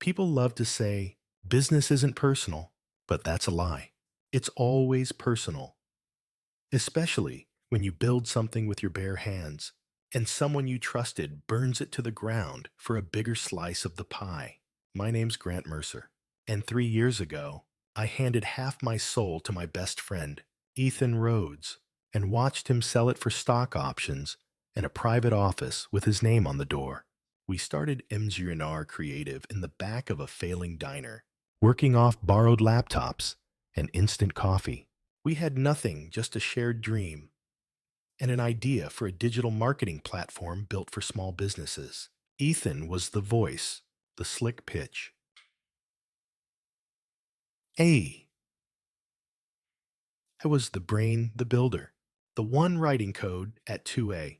People love to say business isn't personal, but that's a lie. It's always personal, especially when you build something with your bare hands and someone you trusted burns it to the ground for a bigger slice of the pie. My name's Grant Mercer, and 3 years ago, I handed half my soul to my best friend, Ethan Rhodes, and watched him sell it for stock options and a private office with his name on the door. We started MGNR Creative in the back of a failing diner, working off borrowed laptops and instant coffee. We had nothing, just a shared dream and an idea for a digital marketing platform built for small businesses. Ethan was the voice, the slick pitch. A. I was the brain, the builder, the one writing code at 2A.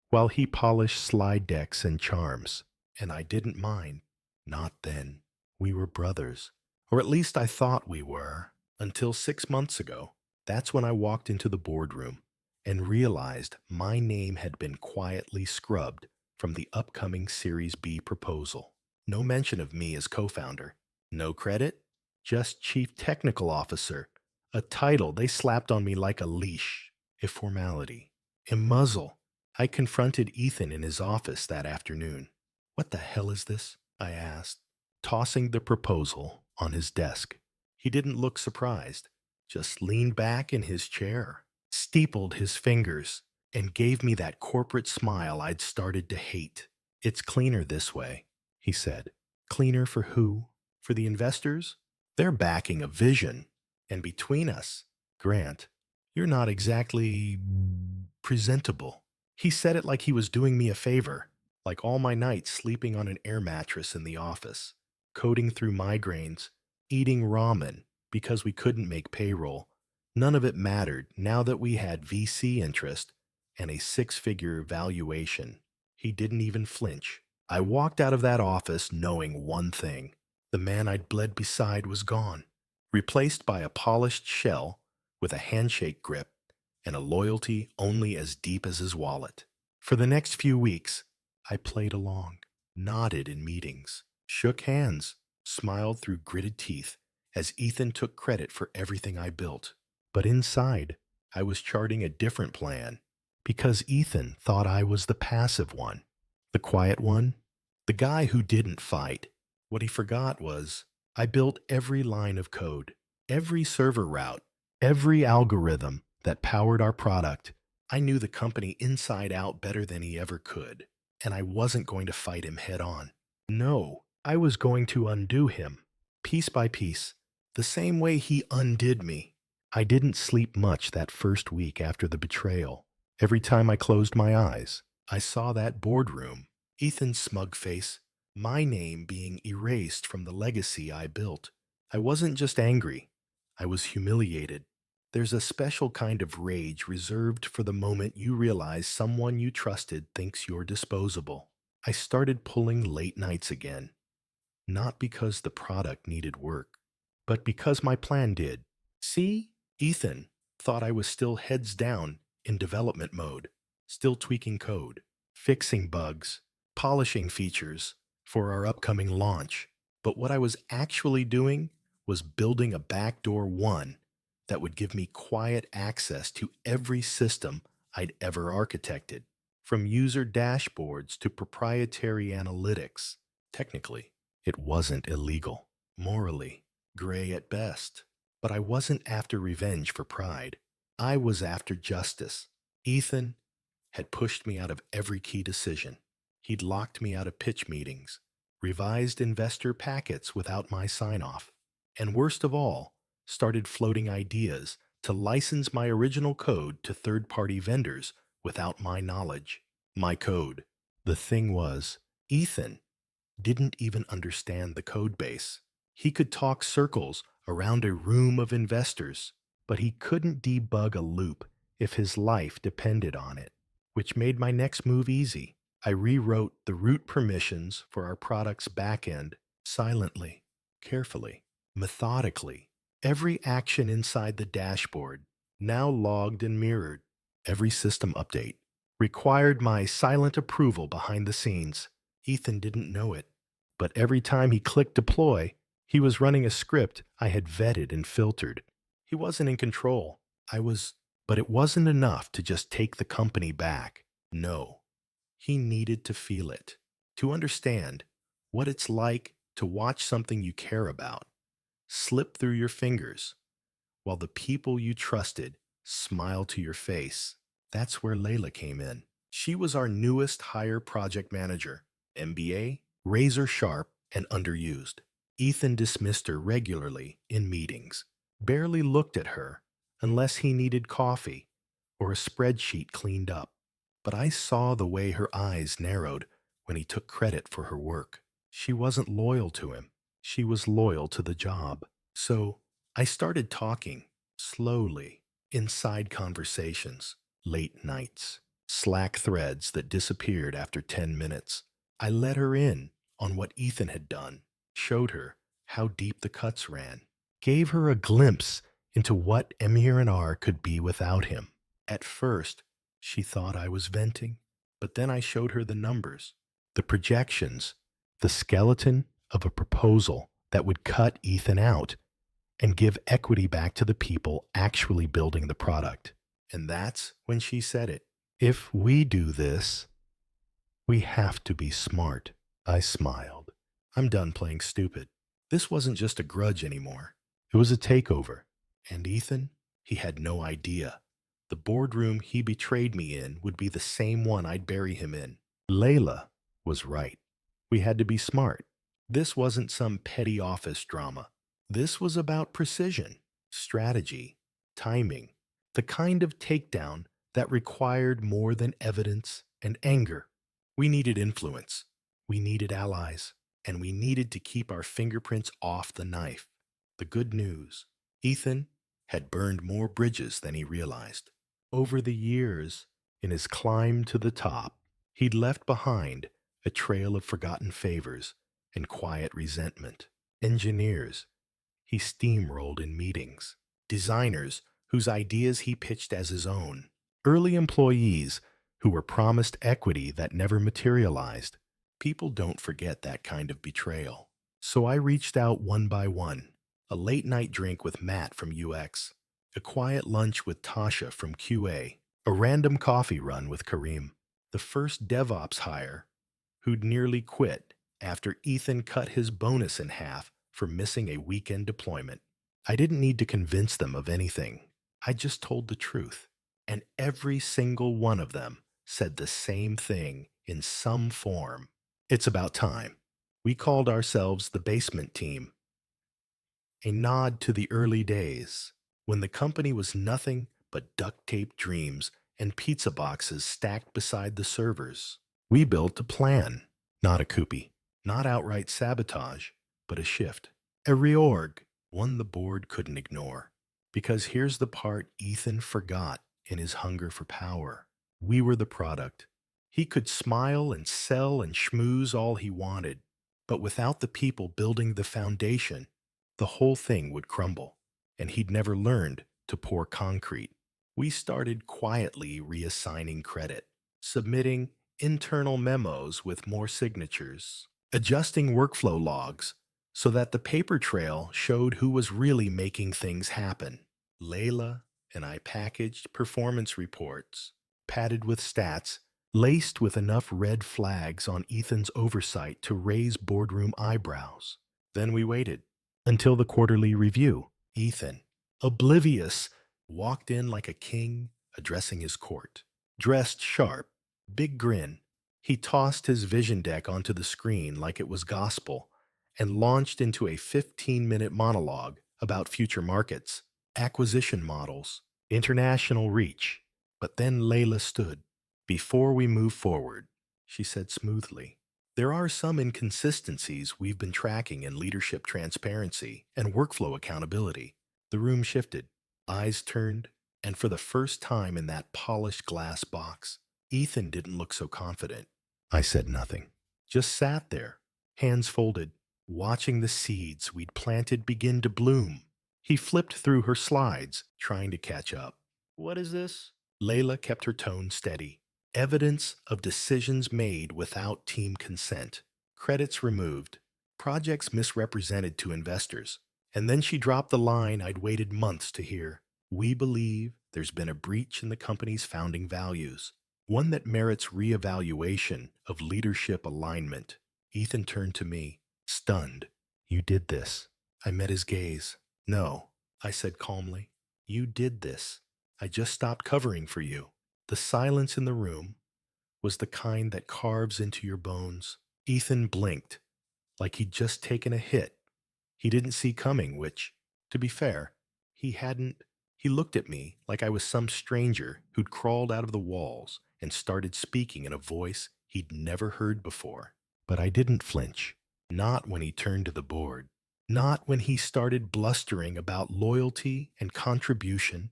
While he polished slide decks and charms, and I didn't mind. Not then. We were brothers. Or at least I thought we were, until 6 months ago. That's when I walked into the boardroom and realized my name had been quietly scrubbed from the upcoming Series B proposal. No mention of me as co-founder. No credit, just Chief Technical Officer, a title they slapped on me like a leash, a formality, a muzzle. I confronted Ethan in his office that afternoon. "What the hell is this?" I asked, tossing the proposal on his desk. He didn't look surprised, just leaned back in his chair, steepled his fingers, and gave me that corporate smile I'd started to hate. "It's cleaner this way," he said. "Cleaner for who? For the investors? They're backing a vision. And between us, Grant, you're not exactly presentable." He said it like he was doing me a favor, like all my nights sleeping on an air mattress in the office, coding through migraines, eating ramen because we couldn't make payroll. None of it mattered now that we had VC interest and a six-figure valuation. He didn't even flinch. I walked out of that office knowing one thing. The man I'd bled beside was gone, replaced by a polished shell with a handshake grip and a loyalty only as deep as his wallet. For the next few weeks, I played along, nodded in meetings, shook hands, smiled through gritted teeth as Ethan took credit for everything I built. But inside, I was charting a different plan because Ethan thought I was the passive one, the quiet one, the guy who didn't fight. What he forgot was I built every line of code, every server route, every algorithm that powered our product. I knew the company inside out better than he ever could, and I wasn't going to fight him head on. No, I was going to undo him, piece by piece, the same way he undid me. I didn't sleep much that first week after the betrayal. Every time I closed my eyes, I saw that boardroom, Ethan's smug face, my name being erased from the legacy I built. I wasn't just angry, I was humiliated. There's a special kind of rage reserved for the moment you realize someone you trusted thinks you're disposable. I started pulling late nights again, not because the product needed work, but because my plan did. See, Ethan thought I was still heads down in development mode, still tweaking code, fixing bugs, polishing features for our upcoming launch. But what I was actually doing was building a backdoor one that would give me quiet access to every system I'd ever architected, from user dashboards to proprietary analytics. Technically, it wasn't illegal. Morally, gray at best. But I wasn't after revenge for pride. I was after justice. Ethan had pushed me out of every key decision. He'd locked me out of pitch meetings, revised investor packets without my sign-off, and worst of all, started floating ideas to license my original code to third-party vendors without my knowledge. My code. The thing was, Ethan didn't even understand the code base. He could talk circles around a room of investors, but he couldn't debug a loop if his life depended on it, which made my next move easy. I rewrote the root permissions for our product's backend silently, carefully, methodically. Every action inside the dashboard, now logged and mirrored, every system update, required my silent approval behind the scenes. Ethan didn't know it, But every time he clicked deploy, he was running a script I had vetted and filtered. He wasn't in control. I was, but it wasn't enough to just take the company back. No, he needed to feel it, to understand what it's like to watch something you care about slip through your fingers while the people you trusted smile to your face. That's where Layla came in. She was our newest hire project manager, MBA, razor sharp, and underused. Ethan dismissed her regularly in meetings, barely looked at her unless he needed coffee or a spreadsheet cleaned up. But I saw the way her eyes narrowed when he took credit for her work. She wasn't loyal to him. She was loyal to the job. So I started talking, slowly, inside conversations, late nights, Slack threads that disappeared after 10 minutes. I let her in on what Ethan had done, showed her how deep the cuts ran, gave her a glimpse into what Emir and R could be without him. At first, she thought I was venting, but then I showed her the numbers, the projections, the skeleton of a proposal that would cut Ethan out and give equity back to the people actually building the product. And that's when she said it. If we do this, we have to be smart. I smiled. I'm done playing stupid. This wasn't just a grudge anymore. It was a takeover. And Ethan, he had no idea. The boardroom he betrayed me in would be the same one I'd bury him in. Layla was right. We had to be smart. This wasn't some petty office drama. This was about precision, strategy, timing, the kind of takedown that required more than evidence and anger. We needed influence, we needed allies, and we needed to keep our fingerprints off the knife. The good news, Ethan had burned more bridges than he realized. Over the years, in his climb to the top, he'd left behind a trail of forgotten favors and quiet resentment. Engineers he steamrolled in meetings, designers whose ideas he pitched as his own, early employees who were promised equity that never materialized. People don't forget that kind of betrayal. So I reached out one by one, a late-night drink with Matt from UX, a quiet lunch with Tasha from QA, a random coffee run with Kareem, the first DevOps hire who'd nearly quit after Ethan cut his bonus in half for missing a weekend deployment. I didn't need to convince them of anything. I just told the truth. And every single one of them said the same thing in some form. It's about time. We called ourselves the basement team, a nod to the early days when the company was nothing but duct-taped dreams and pizza boxes stacked beside the servers. We built a plan, not a coup, not outright sabotage, but a shift, a reorg, one the board couldn't ignore. Because here's the part Ethan forgot in his hunger for power. We were the product. He could smile and sell and schmooze all he wanted, but without the people building the foundation, the whole thing would crumble, and he'd never learned to pour concrete. We started quietly reassigning credit, submitting internal memos with more signatures, adjusting workflow logs so that the paper trail showed who was really making things happen. Layla and I packaged performance reports, padded with stats, laced with enough red flags on Ethan's oversight to raise boardroom eyebrows. Then we waited until the quarterly review. Ethan, oblivious, walked in like a king addressing his court. Dressed sharp, big grin, he tossed his vision deck onto the screen like it was gospel and launched into a 15-minute monologue about future markets, acquisition models, international reach. But then Layla stood. Before we move forward, she said smoothly, there are some inconsistencies we've been tracking in leadership transparency and workflow accountability. The room shifted, eyes turned, and for the first time in that polished glass box, Ethan didn't look so confident. I said nothing, just sat there, hands folded, watching the seeds we'd planted begin to bloom. He flipped through her slides, trying to catch up. What is this? Layla kept her tone steady. Evidence of decisions made without team consent. Credits removed. projects misrepresented to investors. And then she dropped the line I'd waited months to hear. We believe there's been a breach in the company's founding values, one that merits reevaluation of leadership alignment. Ethan turned to me, stunned. You did this. I met his gaze. No, I said calmly. You did this. I just stopped covering for you. The silence in the room was the kind that carves into your bones. Ethan blinked, like he'd just taken a hit he didn't see coming, which, to be fair, he hadn't. He looked at me like I was some stranger who'd crawled out of the walls and started speaking in a voice he'd never heard before. But I didn't flinch. Not when he turned to the board. Not when he started blustering about loyalty and contribution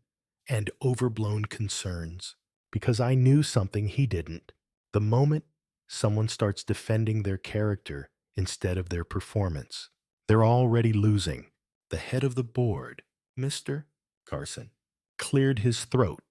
and overblown concerns. Because I knew something he didn't. The moment someone starts defending their character instead of their performance, they're already losing. The head of the board, Mr. Carson, cleared his throat.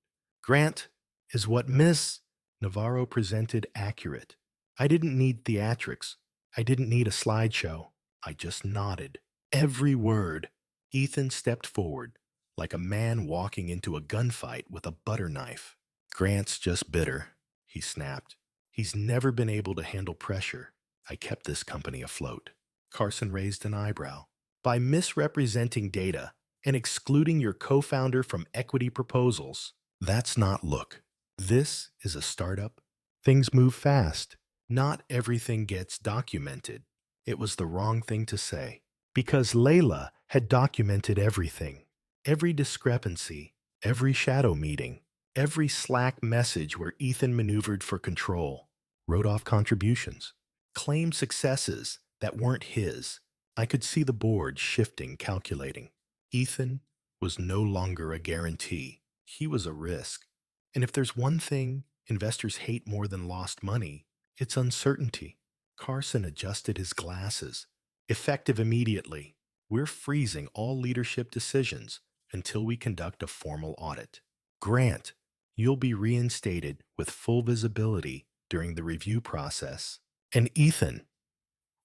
Grant, is what Miss Navarro presented accurate? I didn't need theatrics. I didn't need a slideshow. I just nodded. Every word. Ethan stepped forward, like a man walking into a gunfight with a butter knife. Grant's just bitter, he snapped. He's never been able to handle pressure. I kept this company afloat. Carson raised an eyebrow. By misrepresenting data and excluding your co-founder from equity proposals, that's not look. This is a startup. Things move fast. Not everything gets documented. It was the wrong thing to say. Because Layla had documented everything. Every discrepancy, every shadow meeting, every Slack message where Ethan maneuvered for control, wrote off contributions, claimed successes that weren't his. I could see the board shifting, calculating. Ethan was no longer a guarantee. He was a risk. And if there's one thing investors hate more than lost money, it's uncertainty. Carson adjusted his glasses. Effective immediately. We're freezing all leadership decisions until we conduct a formal audit. Grant, you'll be reinstated with full visibility during the review process. And Ethan,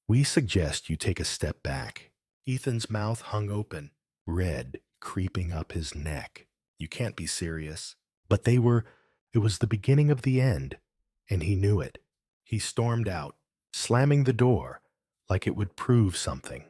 we suggest you take a step back. Ethan's mouth hung open, red creeping up his neck. You can't be serious. But it was the beginning of the end, and he knew it. He stormed out, slamming the door like it would prove something.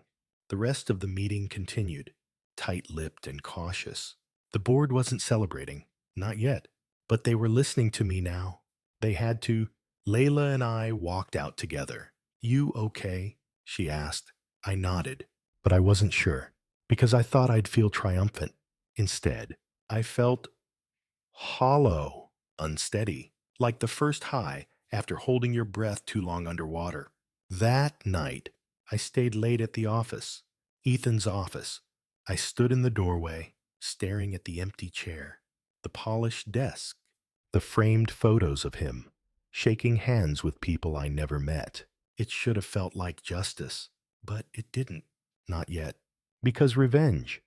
The rest of the meeting continued, tight-lipped and cautious. The board wasn't celebrating, not yet, but they were listening to me now. They had to. Layla and I walked out together. You okay? She asked. I nodded, but I wasn't sure, because I thought I'd feel triumphant. Instead, I felt hollow, unsteady, like the first high after holding your breath too long underwater. That night, I stayed late at the office, Ethan's office. I stood in the doorway, staring at the empty chair, the polished desk, the framed photos of him, shaking hands with people I never met. It should have felt like justice, but it didn't. Not yet. Because revenge,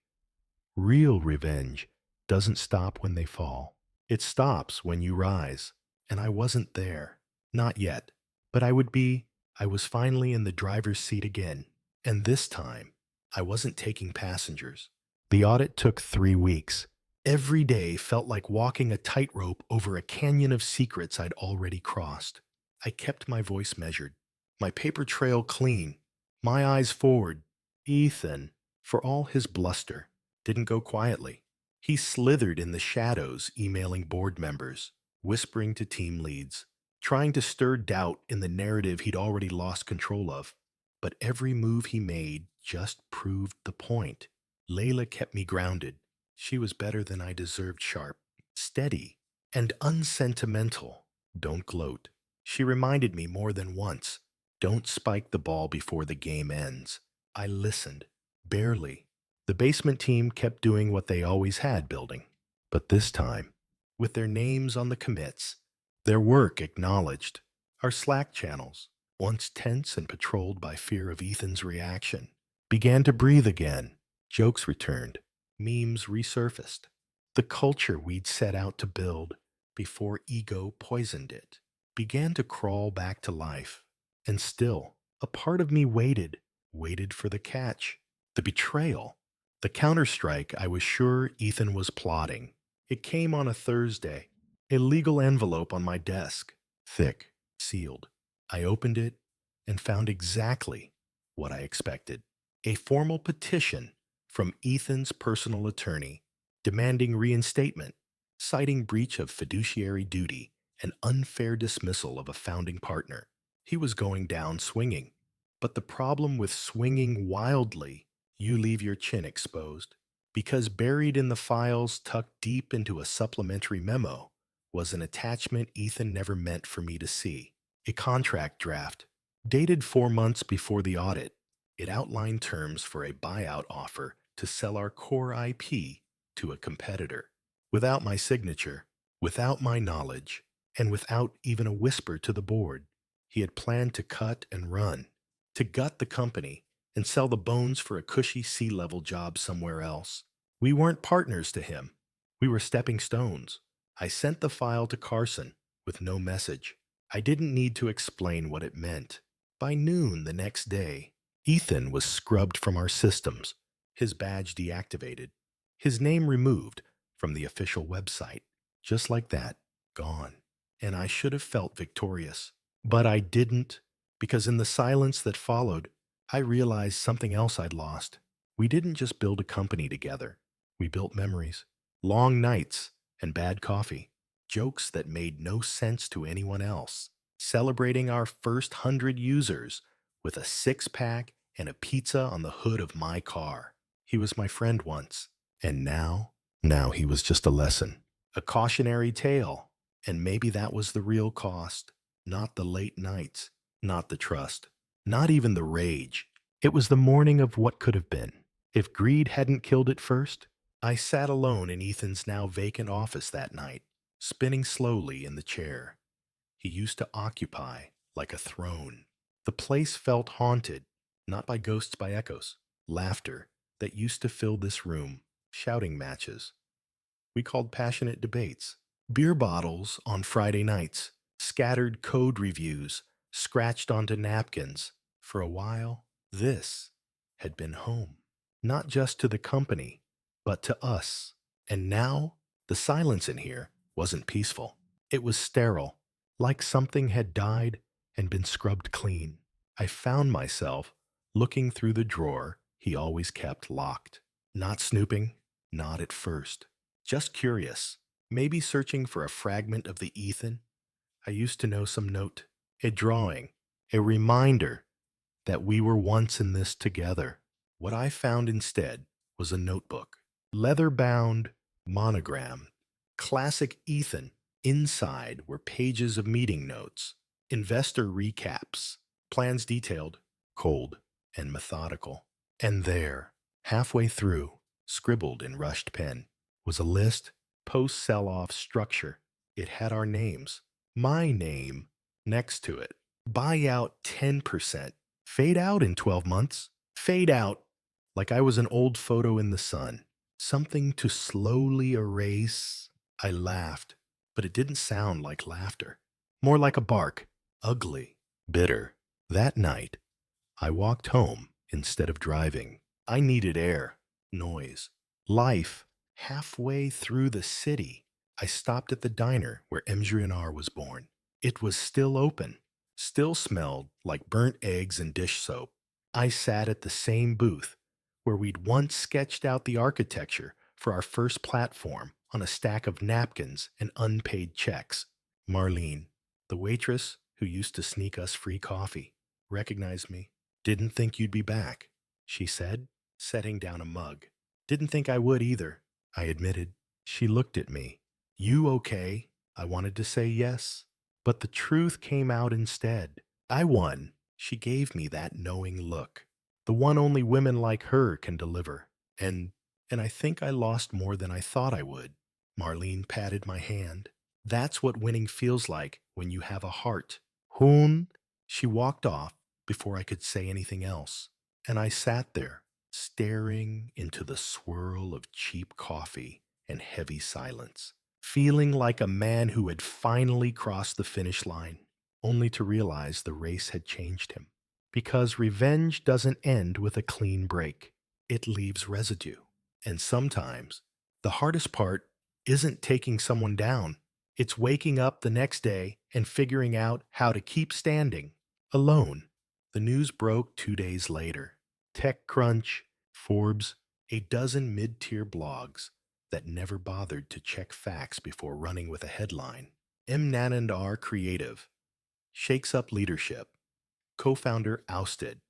real revenge, doesn't stop when they fall. It stops when you rise. And I wasn't there. Not yet. But I would be. I was finally in the driver's seat again. And this time, I wasn't taking passengers. The audit took 3 weeks. Every day felt like walking a tightrope over a canyon of secrets I'd already crossed. I kept my voice measured, my paper trail clean, my eyes forward. Ethan, for all his bluster, didn't go quietly. He slithered in the shadows, emailing board members, whispering to team leads, trying to stir doubt in the narrative he'd already lost control of. But every move he made just proved the point. Layla kept me grounded. She was better than I deserved, sharp, steady, and unsentimental. Don't gloat. She reminded me more than once, don't spike the ball before the game ends. I listened. Barely. The basement team kept doing what they always had building. But this time, with their names on the commits, their work acknowledged, our Slack channels, once tense and patrolled by fear of Ethan's reaction, began to breathe again. Jokes returned. Memes resurfaced. The culture we'd set out to build before ego poisoned it began to crawl back to life. And still, a part of me waited, waited for the catch, the betrayal, the counterstrike I was sure Ethan was plotting. It came on a Thursday, a legal envelope on my desk, thick, sealed. I opened it and found exactly what I expected: a formal petition from Ethan's personal attorney demanding reinstatement, citing breach of fiduciary duty and unfair dismissal of a founding partner. He was going down swinging. But the problem with swinging wildly, you leave your chin exposed, because buried in the files tucked deep into a supplementary memo was an attachment Ethan never meant for me to see. A contract draft, dated 4 months before the audit. It outlined terms for a buyout offer to sell our core IP to a competitor. Without my signature, without my knowledge, and without even a whisper to the board, he had planned to cut and run, to gut the company and sell the bones for a cushy C-level job somewhere else. We weren't partners to him. We were stepping stones. I sent the file to Carson with no message. I didn't need to explain what it meant. By noon the next day, Ethan was scrubbed from our systems, his badge deactivated, his name removed from the official website. Just like that, gone. And I should have felt victorious. But I didn't, because in the silence that followed, I realized something else I'd lost. We didn't just build a company together. We built memories, long nights, and bad coffee, jokes that made no sense to anyone else, celebrating our first 100 users with a six-pack and a pizza on the hood of my car. He was my friend once, and now he was just a lesson, a cautionary tale, and maybe that was the real cost, not the late nights, not the trust, not even the rage. It was the morning of what could have been. If greed hadn't killed it first, I sat alone in Ethan's now vacant office that night, spinning slowly in the chair he used to occupy like a throne. The place felt haunted, not by ghosts, by echoes, laughter that used to fill this room, shouting matches we called passionate debates, beer bottles on Friday nights, scattered code reviews scratched onto napkins. For a while, this had been home, not just to the company, but to us. And now, the silence in here wasn't peaceful. It was sterile, like something had died and been scrubbed clean. I found myself looking through the drawer he always kept locked. Not snooping, not at first. Just curious, maybe searching for a fragment of the Ethan I used to know, some note, a drawing, a reminder that we were once in this together. What I found instead was a notebook, leather-bound, monogrammed, classic Ethan. Inside were pages of meeting notes, investor recaps, plans detailed, cold, and methodical. And there, halfway through, scribbled in rushed pen, was a list, post-sell-off structure. It had our names, my name, next to it. Buy out 10%. Fade out in 12 months. Fade out like I was an old photo in the sun. Something to slowly erase. I laughed, but it didn't sound like laughter. More like a bark. Ugly. Bitter. That night, I walked home instead of driving. I needed air, noise, life. Halfway through the city, I stopped at the diner where MJNR was born. It was still open, still smelled like burnt eggs and dish soap. I sat at the same booth where we'd once sketched out the architecture for our first platform on a stack of napkins and unpaid checks. Marlene, the waitress who used to sneak us free coffee, recognized me. Didn't think you'd be back, she said, setting down a mug. Didn't think I would either, I admitted. She looked at me. You okay? I wanted to say yes, but the truth came out instead. I won. She gave me that knowing look, the one only women like her can deliver. And I think I lost more than I thought I would. Marlene patted my hand. That's what winning feels like when you have a heart. Hoon. She walked off before I could say anything else, and I sat there, staring into the swirl of cheap coffee and heavy silence, feeling like a man who had finally crossed the finish line, only to realize the race had changed him. Because revenge doesn't end with a clean break, it leaves residue. And sometimes the hardest part isn't taking someone down, it's waking up the next day and figuring out how to keep standing alone. The news broke 2 days later. TechCrunch, Forbes, a dozen mid tier blogs that never bothered to check facts before running with a headline. M. Nanandar Creative shakes up leadership. Co-founder ousted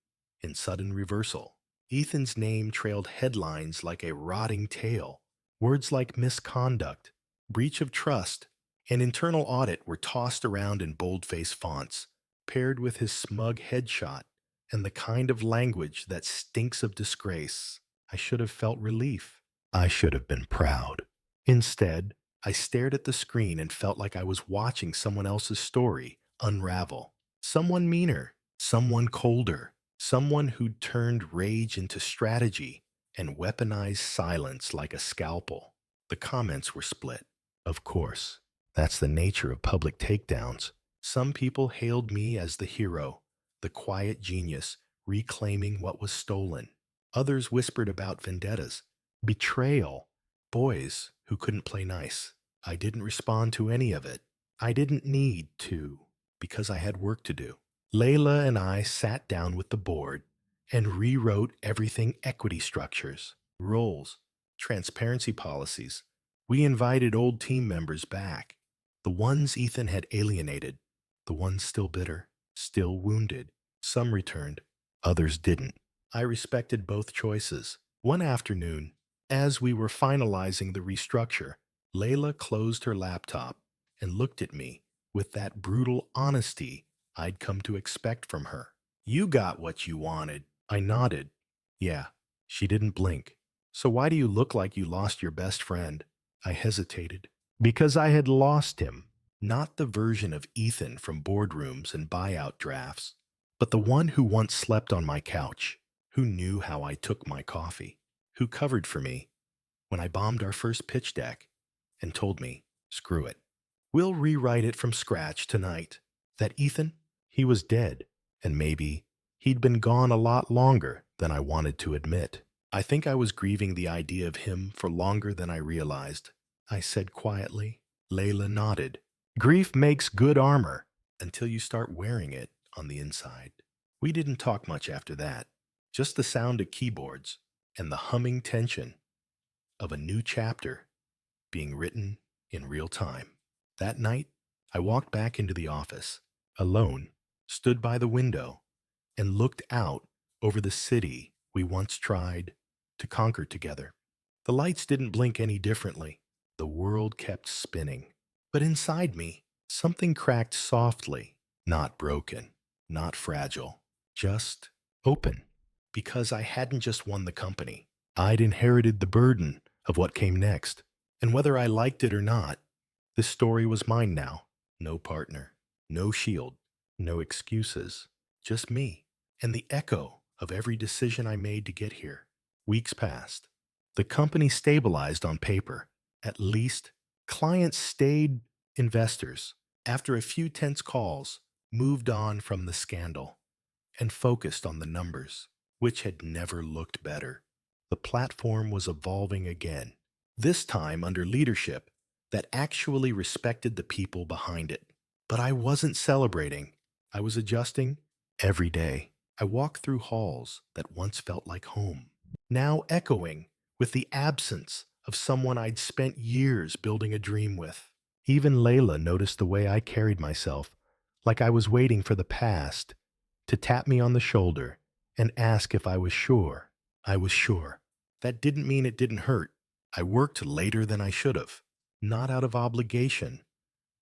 in sudden reversal. Ethan's name trailed headlines like a rotting tail. Words like misconduct, breach of trust, and internal audit were tossed around in boldface fonts, paired with his smug headshot and the kind of language that stinks of disgrace. I should have felt relief. I should have been proud. Instead, I stared at the screen and felt like I was watching someone else's story unravel. Someone meaner, someone colder, someone who'd turned rage into strategy and weaponized silence like a scalpel. The comments were split. Of course, that's the nature of public takedowns. Some people hailed me as the hero, the quiet genius reclaiming what was stolen. Others whispered about vendettas, betrayal, boys who couldn't play nice. I didn't respond to any of it. I didn't need to, because I had work to do. Layla and I sat down with the board and rewrote everything: equity structures, roles, transparency policies. We invited old team members back, the ones Ethan had alienated, the ones still bitter, still wounded. Some returned, others didn't. I respected both choices. One afternoon, as we were finalizing the restructure, Layla closed her laptop and looked at me with that brutal honesty I'd come to expect from her. You got what you wanted. I nodded. Yeah. She didn't blink. So why do you look like you lost your best friend? I hesitated. Because I had lost him. Not the version of Ethan from boardrooms and buyout drafts, but the one who once slept on my couch, who knew how I took my coffee, who covered for me when I bombed our first pitch deck and told me, screw it. We'll rewrite it from scratch tonight. That Ethan, he was dead, and maybe he'd been gone a lot longer than I wanted to admit. I think I was grieving the idea of him for longer than I realized. I said quietly. Layla nodded. Grief makes good armor until you start wearing it on the inside. We didn't talk much after that. Just the sound of keyboards and the humming tension of a new chapter being written in real time. That night, I walked back into the office, alone, stood by the window, and looked out over the city we once tried to conquer together. The lights didn't blink any differently. The world kept spinning. But inside me, something cracked softly, not broken, not fragile, just open. Because I hadn't just won the company. I'd inherited the burden of what came next. And whether I liked it or not, this story was mine now. No partner, no shield, no excuses, just me and the echo of every decision I made to get here. Weeks passed. The company stabilized on paper. At least, clients stayed. Investors, after a few tense calls, moved on from the scandal and focused on the numbers, which had never looked better. The platform was evolving again, this time under leadership that actually respected the people behind it. But I wasn't celebrating. I was adjusting. Every day, I walked through halls that once felt like home, now echoing with the absence of someone I'd spent years building a dream with. Even Layla noticed the way I carried myself, like I was waiting for the past to tap me on the shoulder and ask if I was sure. I was sure. That didn't mean it didn't hurt. I worked later than I should have, not out of obligation,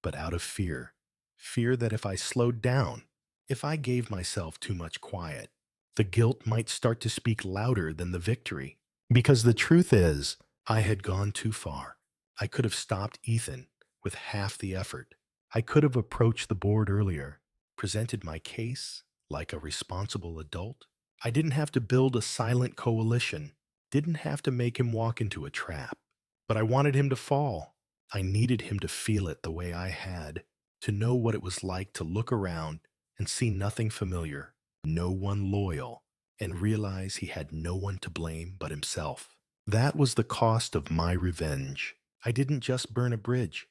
but out of fear. Fear that if I slowed down, if I gave myself too much quiet, the guilt might start to speak louder than the victory. Because the truth is, I had gone too far. I could have stopped Ethan with half the effort. I could have approached the board earlier, presented my case like a responsible adult. I didn't have to build a silent coalition, didn't have to make him walk into a trap. But I wanted him to fall. I needed him to feel it the way I had, to know what it was like to look around and see nothing familiar. no one loyal, and realize he had no one to blame but himself. That was the cost of my revenge. I didn't just burn a bridge.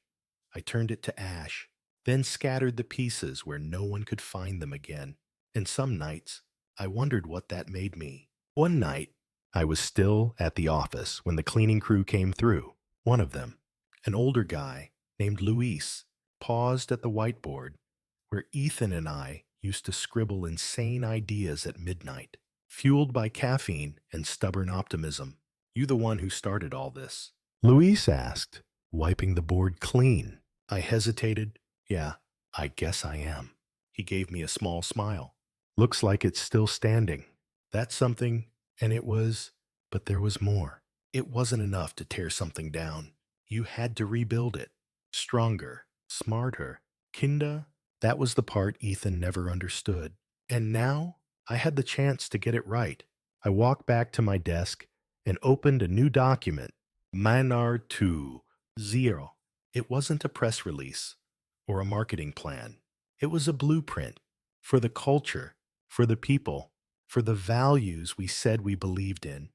I turned it to ash, then scattered the pieces where no one could find them again. And some nights, I wondered what that made me. One night, I was still at the office when the cleaning crew came through. One of them, an older guy named Luis, paused at the whiteboard where Ethan and I used to scribble insane ideas at midnight, fueled by caffeine and stubborn optimism. "You the one who started all this?" Luis asked, wiping the board clean. I hesitated. "Yeah, I guess I am." He gave me a small smile. "Looks like it's still standing. That's something." And it was, but there was more. It wasn't enough to tear something down. You had to rebuild it. Stronger, smarter. Kinda, that was the part Ethan never understood. And now, I had the chance to get it right. I walked back to my desk and opened a new document. Manar 2.0. It wasn't a press release or a marketing plan. It was a blueprint for the culture, for the people, for the values we said we believed in.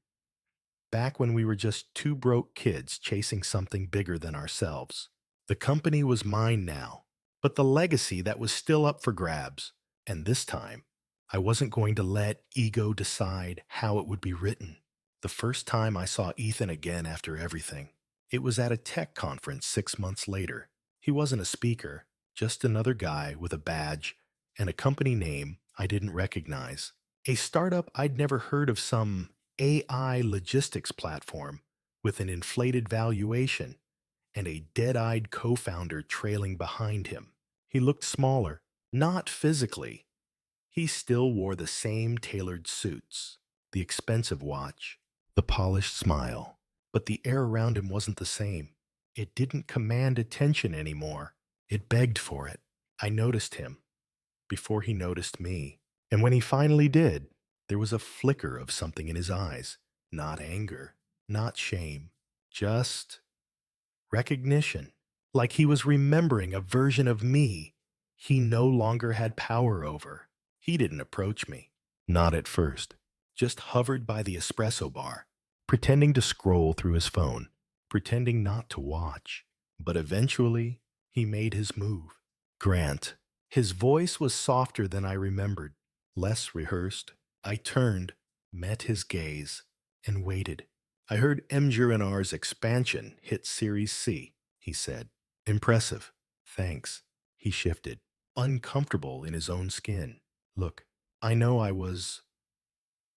Back when we were just two broke kids chasing something bigger than ourselves. The company was mine now, but the legacy that was still up for grabs. And this time, I wasn't going to let ego decide how it would be written. The first time I saw Ethan again after everything, it was at a tech conference 6 months later. He wasn't a speaker, just another guy with a badge and a company name I didn't recognize. A startup I'd never heard of, some AI logistics platform with an inflated valuation and a dead-eyed co-founder trailing behind him. He looked smaller, not physically. He still wore the same tailored suits, the expensive watch, the polished smile, but the air around him wasn't the same. It didn't command attention anymore. It begged for it. I noticed him before he noticed me. And when he finally did, there was a flicker of something in his eyes. Not anger, not shame, just recognition. Like he was remembering a version of me he no longer had power over. He didn't approach me. Not at first. Just hovered by the espresso bar, pretending to scroll through his phone, pretending not to watch. But eventually, he made his move. Grant. His voice was softer than I remembered, less rehearsed. I turned, met his gaze, and waited. I heard MJRNR's expansion hit Series C, he said. Impressive. Thanks. He shifted, uncomfortable in his own skin. Look, I know I was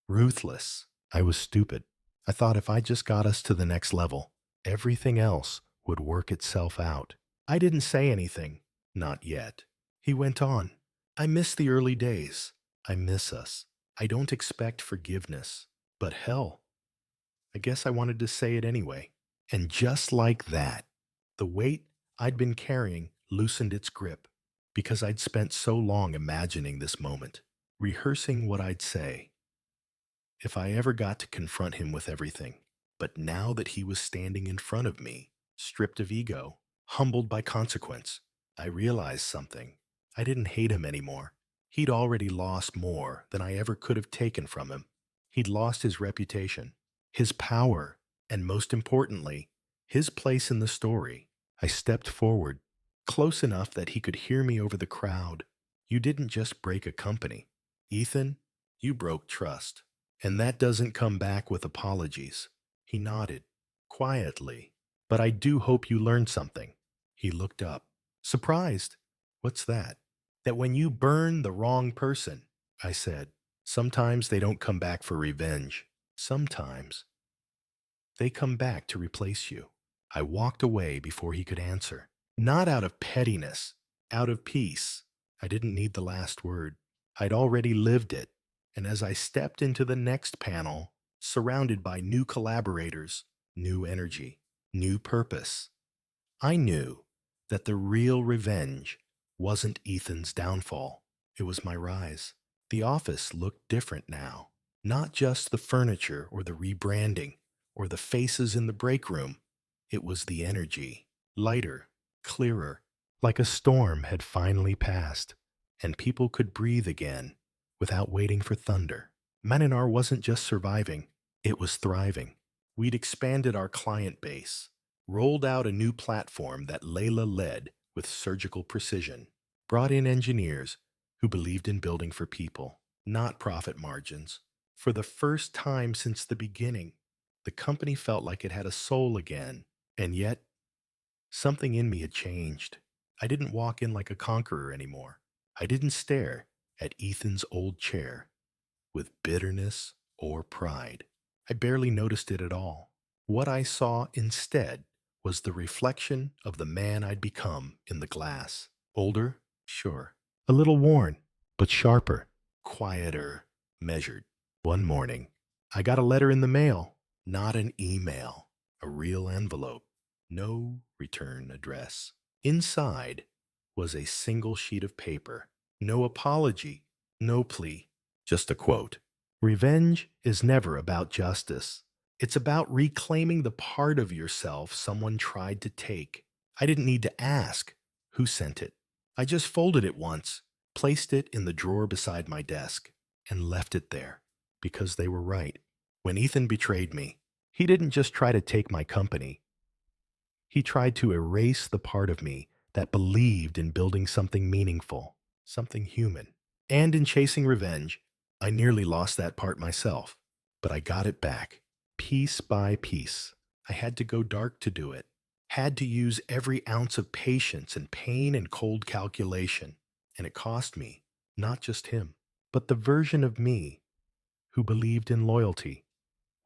ruthless. I was stupid. I thought if I just got us to the next level, everything else would work itself out. I didn't say anything. Not yet. He went on. I miss the early days. I miss us. I don't expect forgiveness. But hell, I guess I wanted to say it anyway. And just like that, the weight I'd been carrying loosened its grip, because I'd spent so long imagining this moment, rehearsing what I'd say if I ever got to confront him with everything. But now that he was standing in front of me, stripped of ego, humbled by consequence, I realized something. I didn't hate him anymore. He'd already lost more than I ever could have taken from him. He'd lost his reputation, his power, and most importantly, his place in the story. I stepped forward, close enough that he could hear me over the crowd. You didn't just break a company, Ethan, you broke trust. And that doesn't come back with apologies. He nodded, quietly. But I do hope you learned something. He looked up, surprised. What's that? That when you burn the wrong person, I said, sometimes they don't come back for revenge. Sometimes they come back to replace you. I walked away before he could answer. Not out of pettiness, out of peace. I didn't need the last word. I'd already lived it. And as I stepped into the next panel, surrounded by new collaborators, new energy, new purpose, I knew that the real revenge wasn't Ethan's downfall. It was my rise. The office looked different now. Not just the furniture or the rebranding or the faces in the break room. It was the energy, lighter, clearer, like a storm had finally passed, and people could breathe again without waiting for thunder. Maninar wasn't just surviving, it was thriving. We'd expanded our client base, rolled out a new platform that Layla led with surgical precision, brought in engineers who believed in building for people, not profit margins. For the first time since the beginning, the company felt like it had a soul again, and yet something in me had changed. I didn't walk in like a conqueror anymore. I didn't stare at Ethan's old chair with bitterness or pride. I barely noticed it at all. What I saw instead was the reflection of the man I'd become in the glass. Older, sure. A little worn, but sharper, quieter, measured. One morning, I got a letter in the mail, not an email, a real envelope, no return address. Inside was a single sheet of paper, no apology, no plea, just a quote. Revenge is never about justice. It's about reclaiming the part of yourself someone tried to take. I didn't need to ask who sent it. I just folded it once, placed it in the drawer beside my desk, and left it there because they were right. When Ethan betrayed me, he didn't just try to take my company. He tried to erase the part of me that believed in building something meaningful, something human. And in chasing revenge, I nearly lost that part myself, but I got it back, piece by piece. I had to go dark to do it, had to use every ounce of patience and pain and cold calculation, and it cost me, not just him, but the version of me who believed in loyalty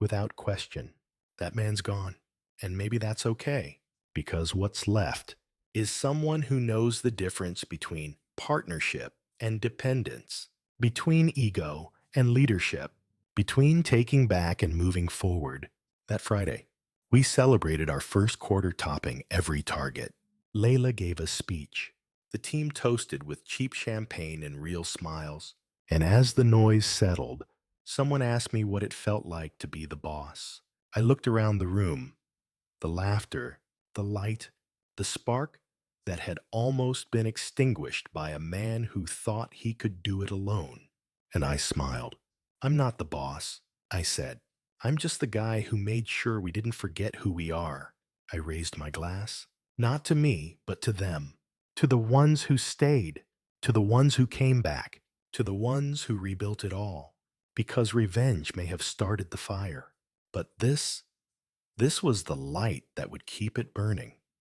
without question. That man's gone, and maybe that's okay, because what's left is someone who knows the difference between partnership and dependence, between ego and leadership, between taking back and moving forward. That Friday, we celebrated our first quarter topping every target. Layla gave a speech. The team toasted with cheap champagne and real smiles. And as the noise settled, someone asked me what it felt like to be the boss. I looked around the room. The laughter, the light, the spark that had almost been extinguished by a man who thought he could do it alone. And I smiled. I'm not the boss, I said. I'm just the guy who made sure we didn't forget who we are. I raised my glass, not to me, but to them, to the ones who stayed, to the ones who came back, to the ones who rebuilt it all. Because revenge may have started the fire, but this was the light that would keep it burning.